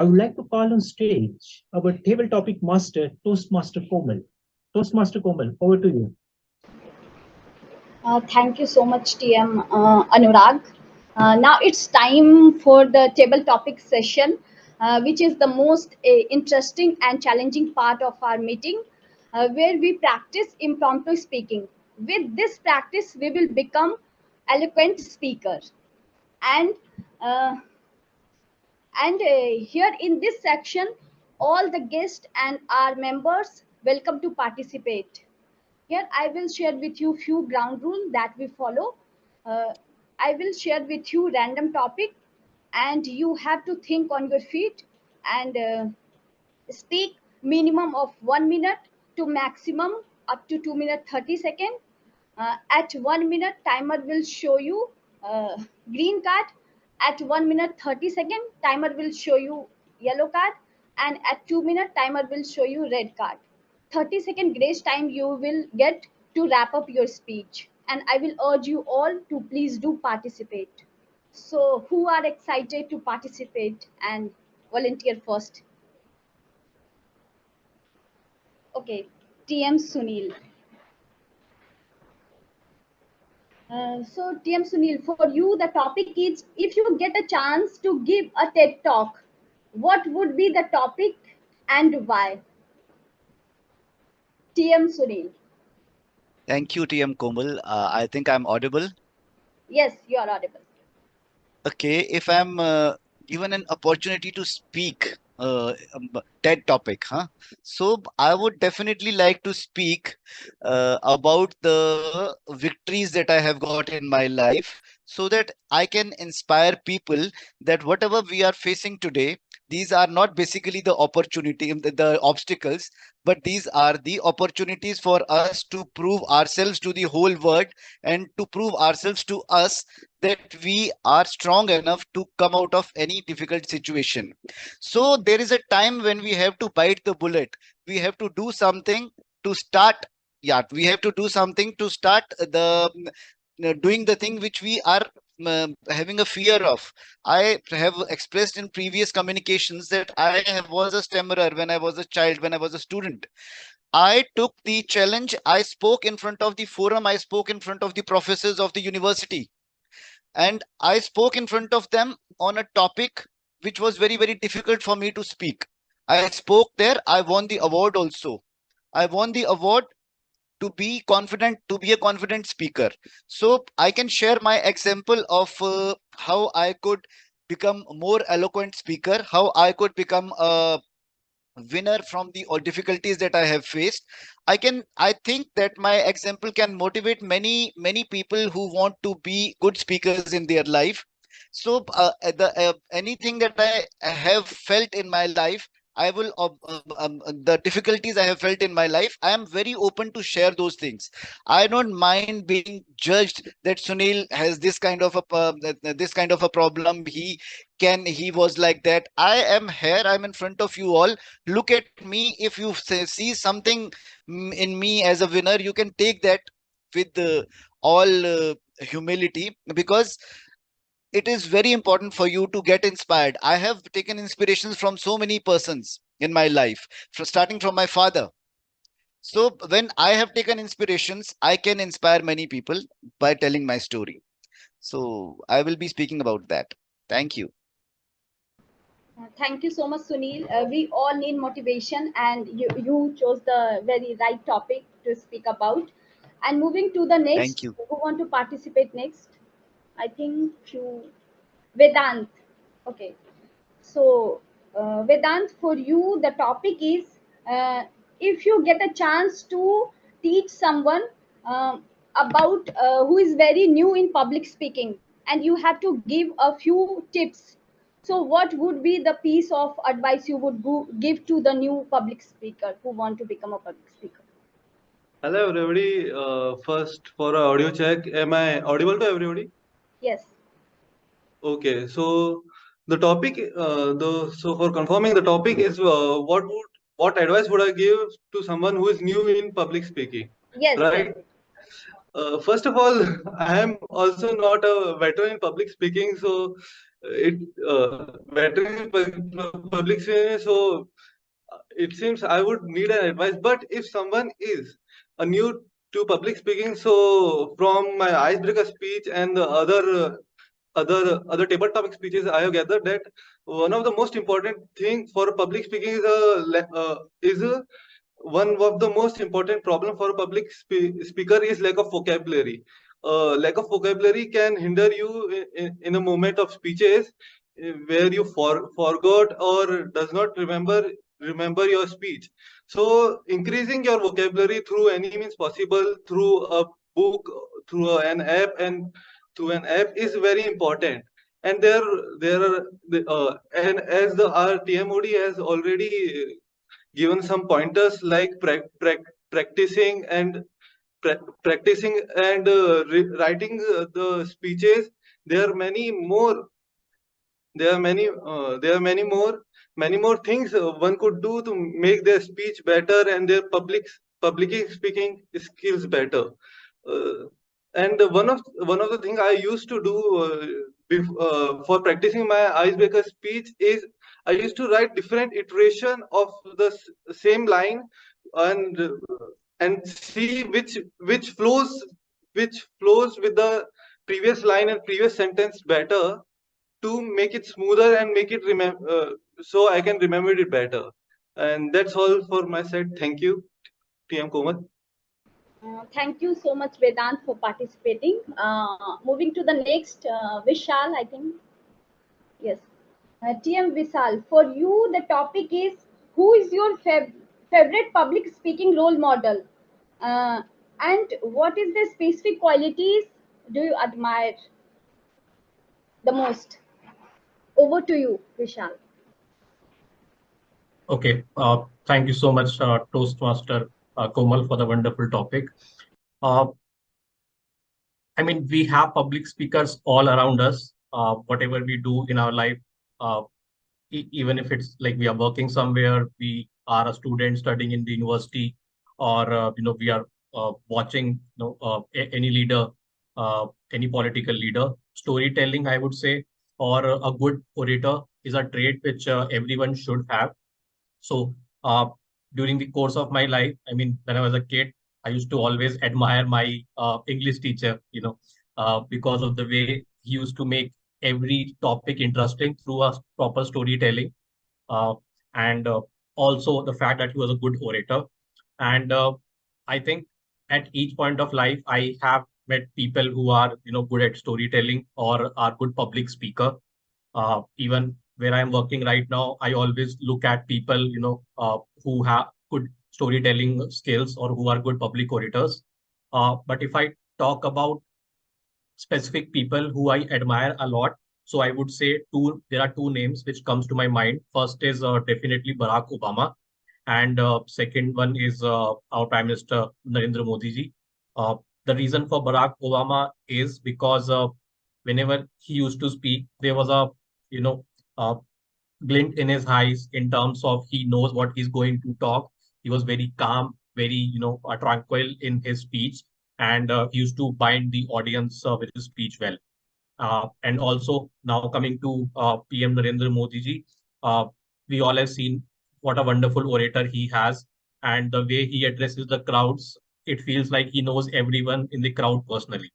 I would like to call on stage our table topic master, Toastmaster Komal. Toastmaster Komal, over to you. Thank you so much, TM Anurag. Now it's time for the table topic session, which is the most interesting and challenging part of our meeting, where we practice impromptu speaking. With this practice, we will become eloquent speaker. And uh, here in this section, all the guests and our members welcome to participate. Here I will share with you few ground rules that we follow. Uh, I will share with you random topic and you have to think on your feet and speak minimum of 1 minute to maximum up to 2 minute 30 second. At 1 minute timer will show you green card. At 1 minute 30 second timer will show you yellow card, and at 2 minute timer will show you red card. 30-second grace time you will get to wrap up your speech, and I will urge you all to please do participate. So who are excited to participate and volunteer first? Okay, TM Sunil. So, TM Sunil, for you, the topic is if you get a chance to give a TED talk, what would be the topic and why? TM Sunil. Thank you, TM Komal. I think I'm audible. Yes, you are audible. Okay, if I'm given an opportunity to speak TED topic, huh? So I would definitely like to speak about the victories that I have got in my life, so that I can inspire people that whatever we are facing today, these are not basically the opportunity, the obstacles, but these are the opportunities for us to prove ourselves to the whole world, and to prove ourselves to us that we are strong enough to come out of any difficult situation. So there is a time when we have to bite the bullet. We have to do something to start. Yeah, we have to do something to start doing the thing which we are having a fear of. I have expressed in previous communications that was a stammerer when I was a child, when I was a student. I took the challenge. I spoke in front of the forum. I spoke in front of the professors of the university, and I spoke in front of them on a topic which was very, very difficult for me to speak. I spoke there. I won the award also. I won the award to be confident, to be a confident speaker. So I can share my example of how I could become more eloquent speaker, how I could become a winner from the all difficulties that I have faced. I think that my example can motivate many, many people who want to be good speakers in their life. So anything that I have felt in my life, I will the difficulties I have felt in my life, I am very open to share those things. I don't mind being judged that Sunil has this kind of this kind of a problem. He was like that. I am here. I'm in front of you all. Look at me. If you see something in me as a winner, you can take that with all humility, because it is very important for you to get inspired. I have taken inspirations from so many persons in my life, starting from my father. So when I have taken inspirations, I can inspire many people by telling my story. So I will be speaking about that. Thank you. Thank you so much, Sunil. We all need motivation, and you chose the very right topic to speak about. And moving to the Thank next, you. who want to participate next? I think few. Vedant. Okay. So, Vedant, for you, the topic is if you get a chance to teach someone about who is very new in public speaking, and you have to give a few tips. So, what would be the piece of advice you would give to the new public speaker who want to become a public speaker? Hello, everybody. First, for a audio check, am I audible to everybody? Yes. Okay, so the topic, so for confirming the topic is what advice would I give to someone who is new in public speaking, Yes. Yes. right? First of all, I am also not a veteran in public speaking, so veteran in public speaking. So it seems I would need an advice. But if someone is a new to public speaking, so from my icebreaker speech and the other table topic speeches, I have gathered that one of the most important thing for public speaking is one of the most important problem for a public speaker is lack of vocabulary. Lack of vocabulary can hinder you in a moment of speeches where you forgot or does not remember your speech. So increasing your vocabulary through any means possible, through a book, through an app, and through an app is very important. And there are and as the our TMOD has already given some pointers like practicing and writing the speeches. There are many more. Many more things one could do to make their speech better and their public speaking skills better. Uh, and one of the things I used to do for practicing my icebreaker speech is I used to write different iteration of the same line and and see which flows with the previous line and previous sentence better to make it smoother and make it so I can remember it better. And that's all for my side. Thank you, TM Komal. Thank you so much, Vedant, for participating. Moving to the next, Vishal, I think. Yes. TM Vishal, for you, the topic is who is your favorite public speaking role model? Uh, and what is the specific qualities do you admire the most? Over to you, Vishal. Okay, thank you so much, Toastmaster Komal, for the wonderful topic. Uh, I mean, we have public speakers all around us, whatever we do in our life, uh, even if it's like we are working somewhere, we are a student studying in the university, or we are watching any leader, any political leader. Storytelling, I would say, or a good orator is a trait which everyone should have. So during the course of my life, I mean, when I was a kid, I used to always admire my English teacher, because of the way he used to make every topic interesting through a proper storytelling. Uh, and also the fact that he was a good orator. And I think at each point of life, I have met people who are, good at storytelling or are good public speaker. Even where I'm working right now, I always look at people, who have good storytelling skills or who are good public orators. But if I talk about specific people who I admire a lot, so I would say there are two names which comes to my mind. First is definitely Barack Obama, and second one is our Prime Minister Narendra Modi ji. The reason for Barack Obama is because whenever he used to speak, there was a you know uh, glint in his eyes in terms of he knows what he's going to talk. He was very calm, very tranquil in his speech, and he used to bind the audience with his speech well. And also now coming to PM Narendra Modi ji, we all have seen what a wonderful orator he has, and the way he addresses the crowds, it feels like he knows everyone in the crowd personally.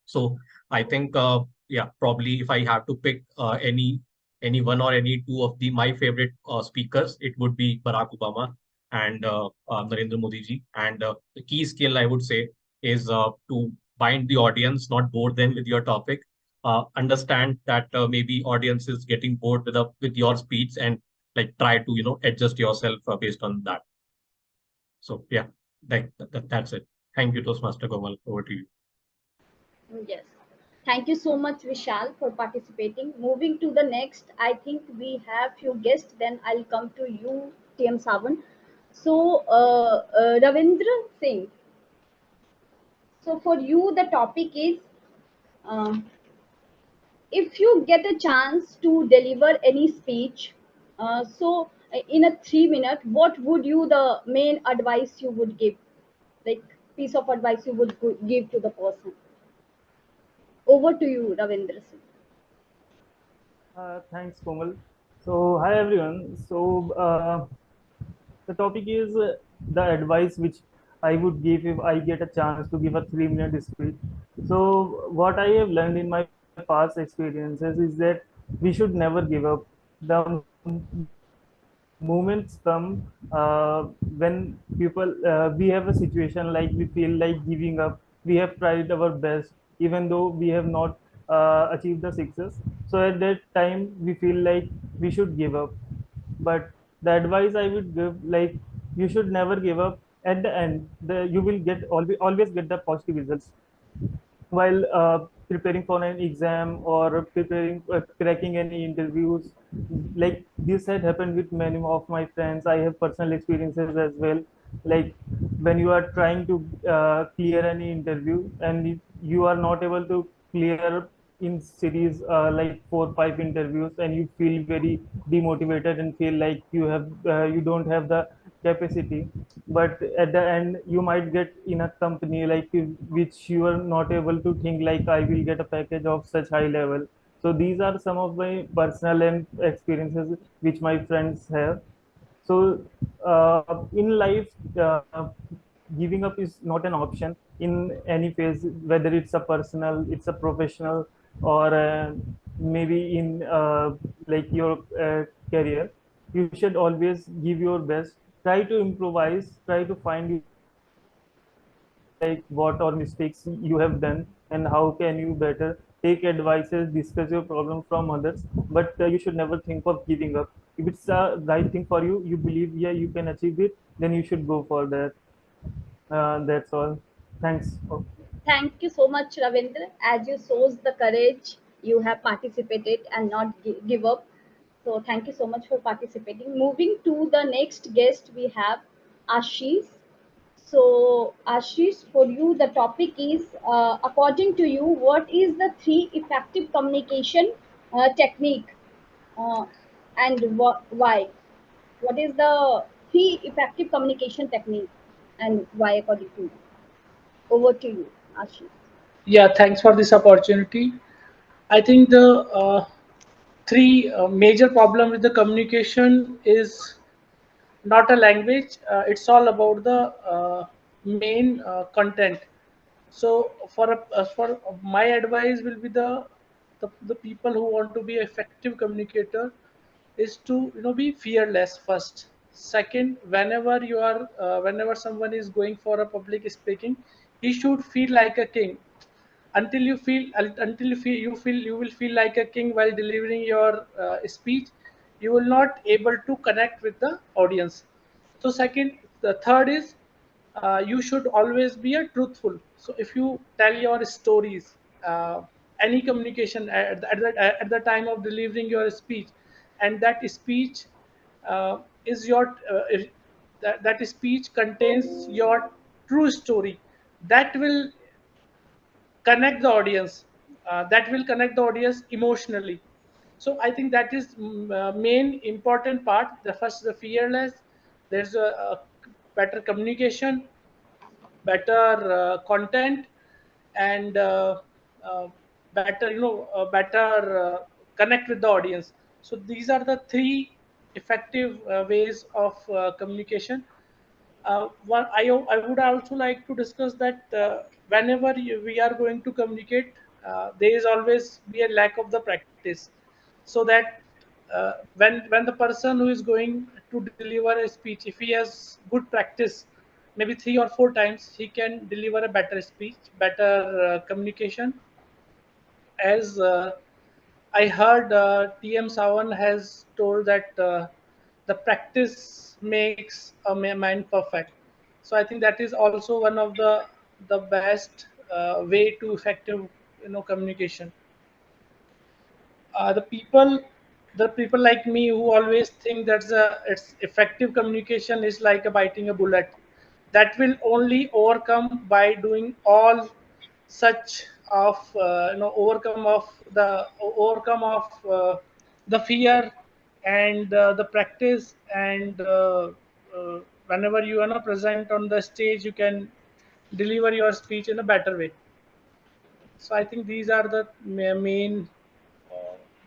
So I think, yeah, probably if I have to pick any one or any two of the my favorite speakers, it would be Barack Obama and Narendra Modi ji. And the key skill I would say is to bind the audience, not bore them with your topic. Understand that maybe audience is getting bored with your speech, and like try to adjust yourself based on that. So yeah, that's it. Thank you, Toastmaster Komal. Over to you. Yes. Thank you so much, Vishal, for participating. Moving to the next, I think we have few guests. Then I'll come to you, TM Savan. So, Ravindra Singh. So, for you, the topic is uh, if you get a chance to deliver any speech, in a 3 minute, what would you the main advice you would give, like piece of advice you would give to the person? Over to you, Ravindra Singh. Thanks, Komal. So, hi everyone. The topic is the advice which I would give if I get a chance to give a 3 minute speech. So, what I have learned in my past experiences is that we should never give up. The moments come when we have a situation like we feel like giving up. We have tried our best, even though we have not achieved the success. So at that time, we feel like we should give up. But the advice I would give, like, you should never give up. At the end, you will always get the positive results while preparing for an exam or preparing cracking any interviews. Like this had happened with many of my friends. I have personal experiences as well. Like when you are trying to clear any interview and you are not able to clear in series like 4 5 interviews, and you feel very demotivated and feel like you don't have the capacity. But at the end, you might get in a company like which you are not able to think like I will get a package of such high level. So these are some of my personal and experiences which my friends have. So in life, giving up is not an option in any phase, whether it's a personal, it's a professional, or maybe in like your career. You should always give your best. Try to improvise. Try to find your like what or mistakes you have done and how can you better. Take advices, discuss your problem from others, but you should never think of giving up. If it's the right thing for you, you believe yeah you can achieve it, then you should go for that. That's all. Thanks. Thank you so much, Ravindra, as you shows the courage you have participated and not give up. So thank you so much for participating. Moving to the next guest, we have Ashish. So Ashish, for you, the topic is, according to you, what is the three effective communication technique, uh, and why? What is the three effective communication technique and why, according to you? Over to you, Ashish. Yeah, thanks for this opportunity. I think the three major problem with the communication is not a language. It's all about the main content. So for my advice will be the people who want to be effective communicator is to be fearless first. Second, whenever someone is going for a public speaking, he should feel like a king. Until you will feel like a king while delivering your speech, you will not able to connect with the audience. So the third is, you should always be a truthful. So if you tell your stories, any communication at the time of delivering your speech, and that speech is your that speech contains your true story, that will connect the audience, that will connect the audience emotionally. So I think that is main important part. The first, the fearless. There's a better communication, better content, and uh, better connect with the audience. So these are the three effective ways of communication. I would also like to discuss that whenever we are going to communicate, there is always be a lack of the practice, so that when the person who is going to deliver a speech, if he has good practice, maybe 3 or 4 times, he can deliver a better speech, better communication. As I heard TM Sawan has told that the practice makes a mind perfect. So I think that is also one of the best way to effective communication. Uh, the people the people like me who always think that it's effective communication is like a biting a bullet, that will only overcome by doing all such of overcome of the fear and the practice, and whenever you are not present on the stage, you can deliver your speech in a better way. So I think these are the main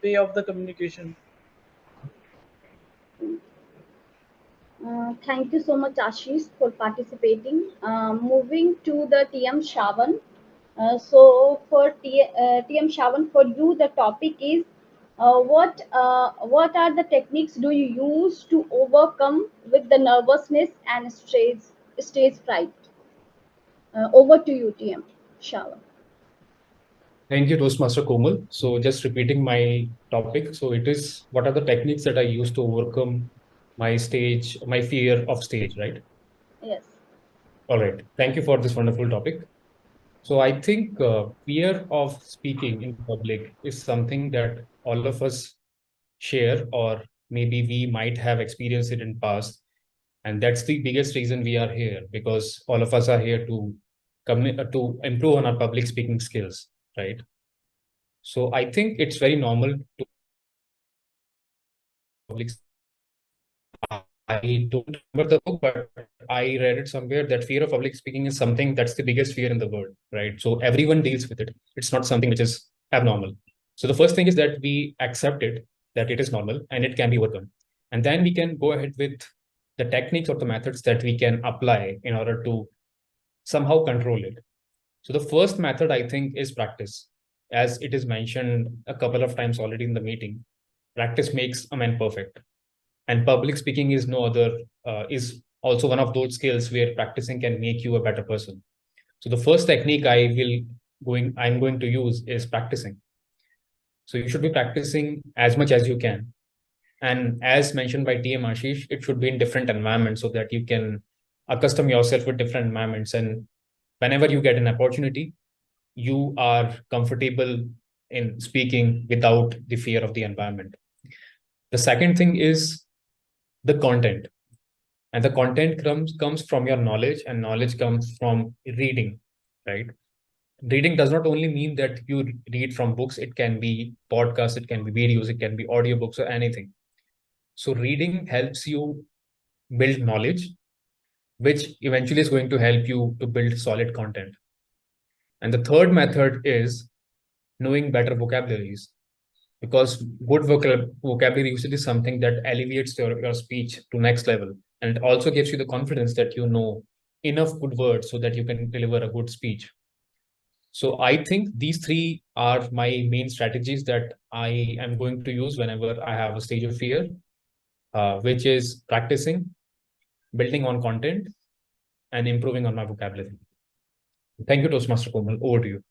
way of the communication. Thank you so much, Ashish, for participating. Moving to the TM Shavan. So for TM Shavan, for you, the topic is what are the techniques do you use to overcome with the nervousness and stage fright? Over to you, TM Shavan. Thank you, Toastmaster Komal. So just repeating my topic. So it is, what are the techniques that I use to overcome my fear of stage, right? Yes. All right. Thank you for this wonderful topic. So I think fear of speaking in public is something that all of us share, or maybe we might have experienced it in past. And that's the biggest reason we are here, because all of us are here to to improve on our public speaking skills, right? So I think it's very normal to public. I don't remember the book, but I read it somewhere that fear of public speaking is something that's the biggest fear in the world, right? So everyone deals with it. It's not something which is abnormal. So the first thing is that we accept it, that it is normal and it can be overcome. And then we can go ahead with the techniques or the methods that we can apply in order to somehow control it. So the first method, I think, is practice. As it is mentioned a couple of times already in the meeting, practice makes a man perfect. And public speaking is no other, is also one of those skills where practicing can make you a better person. So the first technique I'm going to use is practicing. So you should be practicing as much as you can. And as mentioned by TM Ashish, it should be in different environments so that you can accustom yourself with different environments. And whenever you get an opportunity, you are comfortable in speaking without the fear of the environment. The second thing is the content. And the content comes from your knowledge, and knowledge comes from reading, right? Reading does not only mean that you read from books, it can be podcasts, it can be videos, it can be audiobooks or anything. So reading helps you build knowledge, which eventually is going to help you to build solid content. And the third method is knowing better vocabularies, because good vocabulary usage is something that elevates your speech to next level, and it also gives you the confidence that you know enough good words so that you can deliver a good speech. So I think these three are my main strategies that I am going to use whenever I have a stage of fear, which is practicing, building on content, and improving on my vocabulary. Thank you, Toastmaster Komal. Over to you.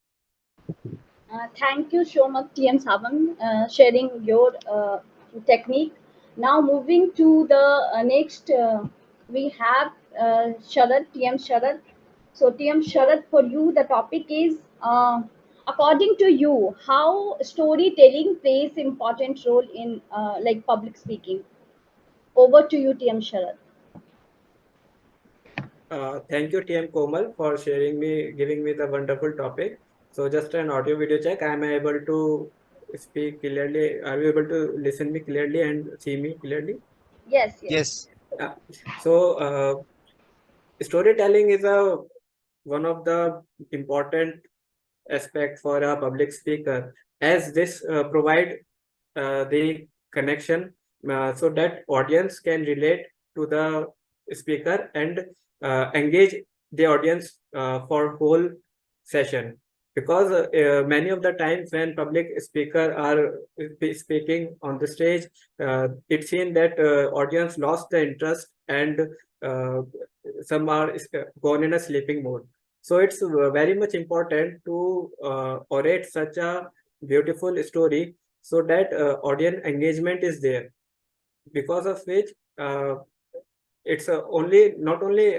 Thank you so much, TM Savan, sharing your technique. Now moving to the next, we have Sharad, TM Sharad. So TM Sharad, for you, the topic is, according to you, how storytelling plays important role in like public speaking. Over to you, TM Sharad. Thank you, TM Komal, for giving me the wonderful topic. So just an audio video check. Am I able to speak clearly? Are you able to listen me clearly and see me clearly? Yes, yes. Yes. Yeah. So storytelling is one of the important aspect for a public speaker, as this provide the connection so that audience can relate to the speaker and engage the audience for whole session, because many of the times when public speaker are speaking on the stage, it's seen that audience lost the interest, and uh, some are gone in a sleeping mode. So it's very much important to orate such a beautiful story so that audience engagement is there, because of which it's only not only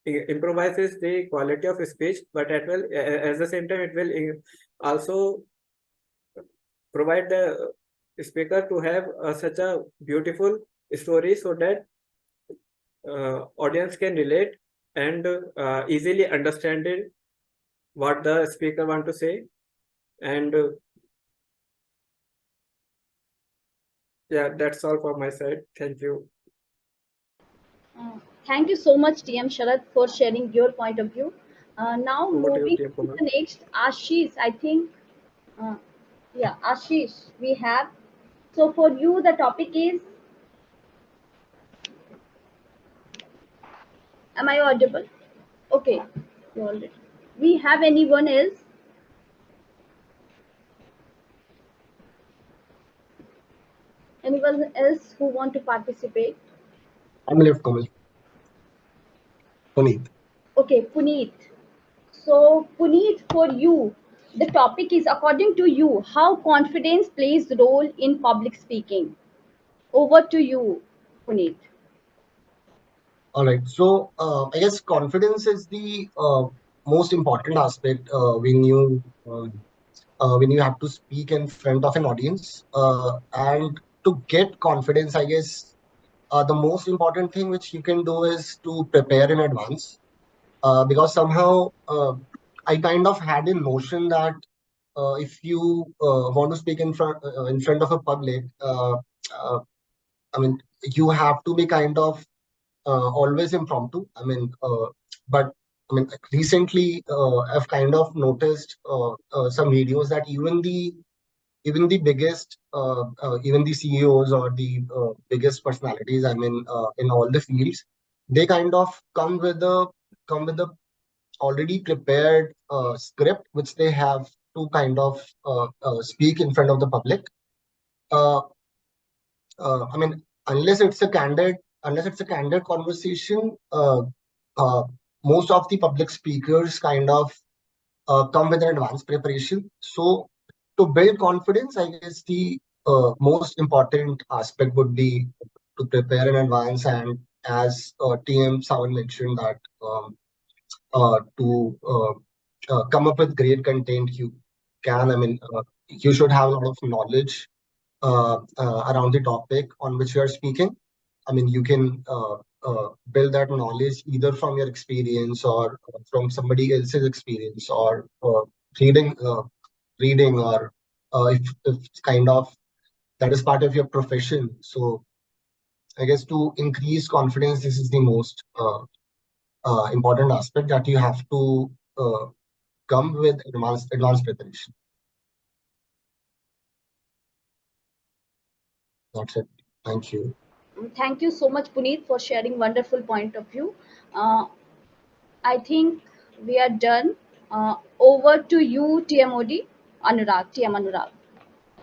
improvises the quality of speech, but at well at the same time it will also provide the speaker to have such a beautiful story so that audience can relate and easily understand it, what the speaker want to say. And yeah, that's all from my side. Thank you. Thank you so much, TM Sharad, for sharing your point of view. Now Over to you, moving TM to Komal. the next, Ashish, I think. Uh, Yeah, Ashish, we have. So for you, the topic is, am I audible? Okay, you already. We have anyone else? Anyone else who want to participate? I'm left, Komal. Puneet. Okay, Puneet. So Puneet, for you, the topic is, according to you, how confidence plays role in public speaking. Over to you, Puneet. All right. So I guess confidence is the most important aspect when you have to speak in front of an audience. And to get confidence, I guess the most important thing which you can do is to prepare in advance. Because somehow I kind of had a notion that if you want to speak in front of a public, uh, I mean, you have to be kind of always impromptu. But I mean, recently I've kind of noticed some videos that even the biggest, even the CEOs or the biggest personalities, in all the fields, they kind of come with a already prepared script which they have to kind of speak in front of the public. Uh, I mean, unless it's a candid conversation, uh, most of the public speakers kind of come with an advanced preparation. So to build confidence, I guess the most important aspect would be to prepare in advance. And as TM Sawan mentioned that to come up with great content, you should have a lot of knowledge around the topic on which you are speaking. I mean, you can build that knowledge either from your experience or from somebody else's experience, or reading, reading, or if kind of that is part of your profession. So I guess to increase confidence, this is the most important aspect, that you have to come with advanced preparation. That's it. Thank you. Thank you so much, Puneet, for sharing wonderful point of view. Uh, I think we are done. Over to you, TMOD, Anurag, TM Anurag.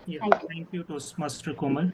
Yeah, Thank you. thank you, Toastmaster Komal.